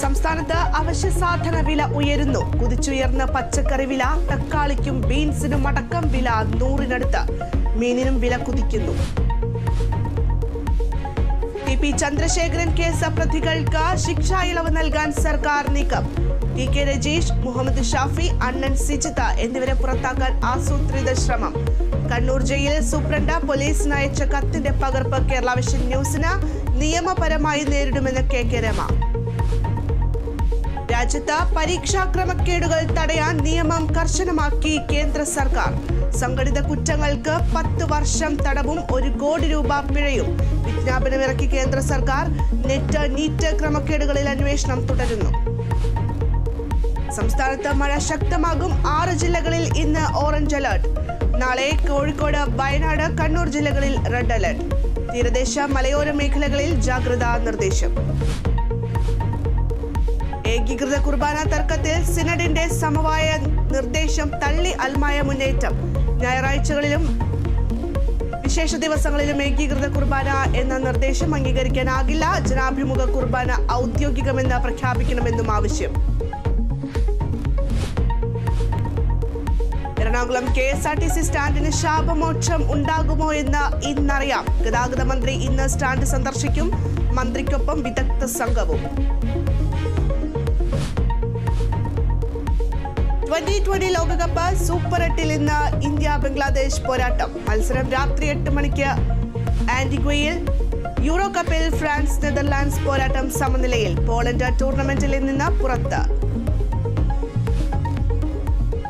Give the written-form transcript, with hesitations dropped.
സംസ്ഥാനത്ത് അവശ്യ സാധന വില ഉയരുന്നു. കുതിച്ചുയർന്ന പച്ചക്കറി വില. തക്കാളിക്കും ബീൻസിനും അടക്കം വില 100-നടുത്ത്. മീനിനും വില കുതിക്കുന്നു. ടി.പി. ചന്ദ്രശേഖരൻ കേസ് പ്രതികൾക്ക് ശിക്ഷാ ഇളവ് നൽകാൻ സർക്കാർ നീക്കം. ടി.കെ. രജീഷ്, മുഹമ്മദ് ഷാഫി, അണ്ണൻ സിജിത്ത് എന്നിവരെ പുറത്താക്കാൻ ആസൂത്രിത ശ്രമം. കണ്ണൂർ ജയിൽ സൂപ്രണ്ട് പോലീസിന് അയച്ച കത്തിന്റെ പകർപ്പ് കേരള വിഷൻ ന്യൂസിന് നിയമപരമായി നേരിടുമെന്ന് കെ രമ. രാജ്യത്ത് പരീക്ഷാ ക്രമക്കേടുകൾ തടയാൻ നിയമം കർശനമാക്കി കേന്ദ്ര സർക്കാർ. സംഘടിത കുറ്റങ്ങൾക്ക് 10 വർഷം തടവും 1 കോടി രൂപ പിഴയും. വിജ്ഞാപനമിറക്കി കേന്ദ്ര സർക്കാർ. നീറ്റ് ക്രമക്കേടുകളിൽ അന്വേഷണം തുടരുന്നു. സംസ്ഥാനത്ത് മഴ ശക്തമാകും. 6 ജില്ലകളിൽ ഇന്ന് ഓറഞ്ച് അലർട്ട്. നാളെ കോഴിക്കോട്, വയനാട്, കണ്ണൂർ ജില്ലകളിൽ റെഡ് അലർട്ട്. തീരദേശ മലയോര മേഖലകളിൽ ജാഗ്രതാ നിർദ്ദേശം. ഏകീകൃത കുർബാന തർക്കത്തിൽ സിനഡിന്റെ സമവായ നിർദ്ദേശം തള്ളി അൽമായ മുന്നേറ്റം. ഞായറാഴ്ചകളിലും വിശേഷ ദിവസങ്ങളിലും ഏകീകൃത കുർബാന എന്ന നിർദ്ദേശം അംഗീകരിക്കാനാകില്ല. ജനാഭിമുഖ കുർബാന ഔദ്യോഗികമെന്ന് പ്രഖ്യാപിക്കണമെന്നും ആവശ്യം. എറണാകുളം KSRTC സ്റ്റാൻഡിന് ശാപമോക്ഷം ഉണ്ടാകുമോ എന്ന് ഇന്നറിയാം. ഗതാഗത മന്ത്രി ഇന്ന് സ്റ്റാൻഡ് സന്ദർശിക്കും. മന്ത്രിക്കൊപ്പം വിദഗ്ധ സംഘവും. 2020 ലോകകപ്പ് സൂപ്പർ 8-ൽ ഇന്ന് ഇന്ത്യ-ബംഗ്ലാദേശ് പോരാട്ടം. മത്സരം രാത്രി 8 മണിക്ക് ആന്റിഗ്വയിൽ. യൂറോ കപ്പിൽ ഫ്രാൻസ് നെതർലാൻഡ്സ് പോരാട്ടം സമനിലയിൽ. പോളണ്ട് ടൂർണമെന്റിൽ നിന്ന് പുറത്ത്.